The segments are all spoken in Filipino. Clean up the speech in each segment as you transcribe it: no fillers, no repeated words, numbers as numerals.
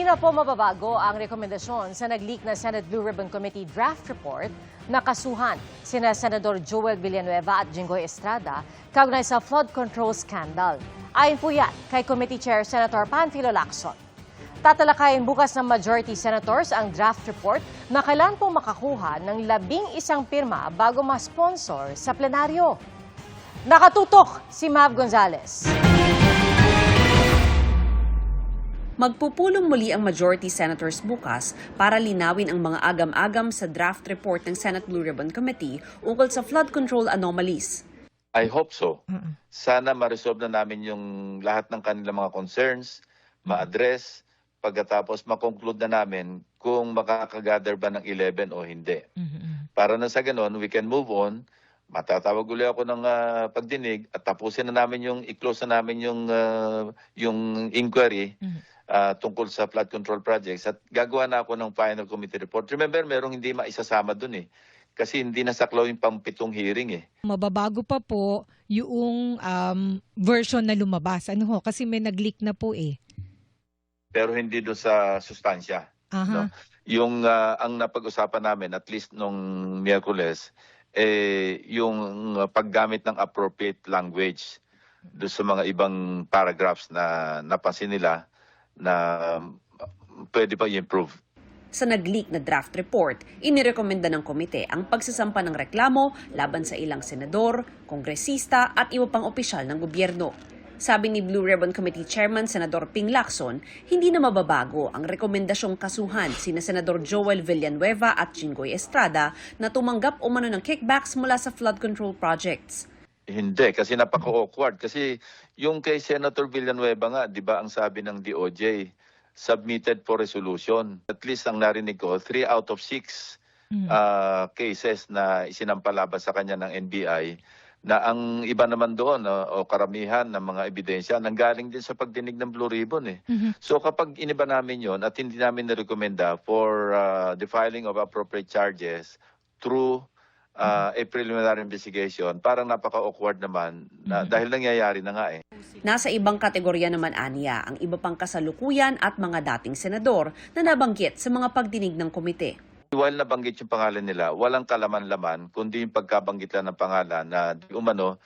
Hindi na po mababago ang rekomendasyon sa nag-leak na Senate Blue Ribbon Committee draft report na kasuhan sina Senador Joel Villanueva at Jinggoy Estrada kaugnay sa flood control scandal. Ayon po yan kay Committee Chair Senator Panfilo Lacson. Tatalakayin bukas ng majority senators ang draft report na kailan po makakuha ng 11 pirma bago ma-sponsor sa plenaryo. Nakatutok si Mav Gonzalez. Magpupulong muli ang majority senators bukas para linawin ang mga agam-agam sa draft report ng Senate Blue Ribbon Committee ukol sa flood control anomalies. I hope so. Sana ma-resolve na namin yung lahat ng kanilang mga concerns, ma-address, pagkatapos ma-conclude na namin kung makakagather ba ng 11 o hindi. Para na sa ganon, we can move on. Matatawag uli ako ng pagdinig at tapusin na namin i-close na namin yung inquiry tungkol sa flood control projects at gagawa na ako ng final committee report. Remember, merong hindi maisasama dun eh. Kasi hindi nasaklaw yung pang-7 hearing eh. Mababago pa po yung version na lumabas. Ano ho? Kasi may nag-leak na po eh. Pero hindi doon sa sustansya. No? Yung ang napag-usapan namin, at least nung Miyerkules, yung paggamit ng appropriate language doon sa mga ibang paragraphs na napansin nila na pwede pa i-improve. Sa nag-leak na draft report, inirekomenda ng komite ang pagsasampa ng reklamo laban sa ilang senador, kongresista at iba pang opisyal ng gobyerno. Sabi ni Blue Ribbon Committee Chairman Senador Ping Lacson, hindi na mababago ang rekomendasyong kasuhan sina Senador Joel Villanueva at Jinggoy Estrada na tumanggap umano ng kickbacks mula sa flood control projects. Hindi, kasi napaka-awkward. Kasi yung kay Senator Villanueva nga, di ba ang sabi ng DOJ, submitted for resolution. At least ang narinig ko, 3 out of 6 cases na isinampalaban sa kanya ng NBI, na ang iba naman doon o karamihan ng mga ebidensya nanggaling din sa pagdinig ng Blue Ribbon eh. So kapag iniba namin yon at hindi namin nirekomenda for the filing of appropriate charges through a preliminary investigation, parang napaka-awkward naman dahil nangyayari na nga eh. Nasa ibang kategorya naman aniya ang iba pang kasalukuyan at mga dating senador na nabanggit sa mga pagdinig ng komite. While nabanggit yung pangalan nila, walang kalaman-laman, kundi yung pagkabanggit lang ng pangalan na di umano,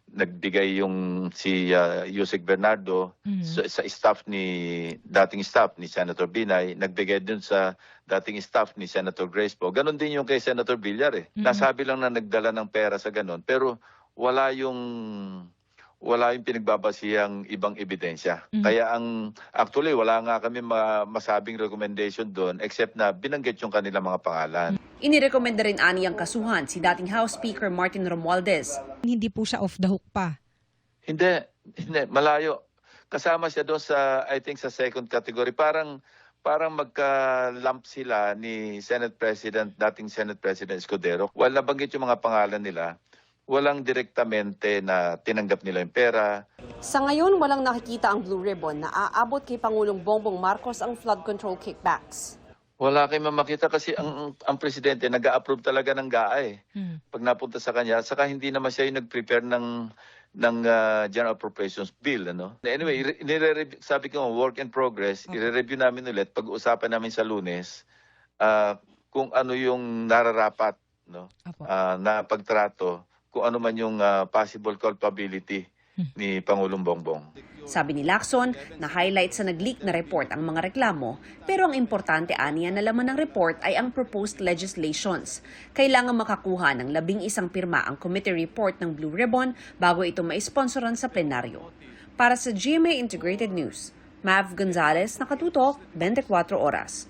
nagbigay yung si Yusek Bernardo sa dating staff ni Senator Binay, nagbigay dun sa dating staff ni Senator Grace Poe. Ganon din yung kay Senator Villar eh. Nasabi lang na nagdala ng pera sa ganon, pero wala yung pinagbabasihang ibang ebidensya. Kaya actually wala nga kami masabing recommendation doon except na binanggit yung kanilang mga pangalan. Inirekomenda rin aniyang kasuhan si dating House Speaker Martin Romualdez. Hindi po siya off the hook pa. Hindi, malayo. Kasama siya doon sa, I think, sa second category. Parang magka-lump sila ni dating Senate President Escudero. While nabanggit yung mga pangalan nila, walang direktamente na tinanggap nila yung pera. Sa ngayon, walang nakikita ang Blue Ribbon na aabot kay Pangulong Bongbong Marcos ang flood control kickbacks. Wala kayong mamakita kasi ang presidente nag-a-approve talaga ng GAA eh. Pag napunta sa kanya, saka hindi naman siya yung nag-prepare ng General Appropriations Bill. Ano? Anyway, sabi ko, work in progress, i-review namin ulit, pag-uusapan namin sa Lunes, kung ano yung nararapat na pagtrato, kung ano man yung possible culpability ni Pangulong Bongbong. Sabi ni Lacson, na-highlight sa nag-leak na report ang mga reklamo, pero ang importante aniya na laman ng report ay ang proposed legislations. Kailangan makakuha ng 11 pirma ang committee report ng Blue Ribbon bago ito maisponsoran sa plenaryo. Para sa GMA Integrated News, Mav Gonzalez, nakatutok, 24 oras.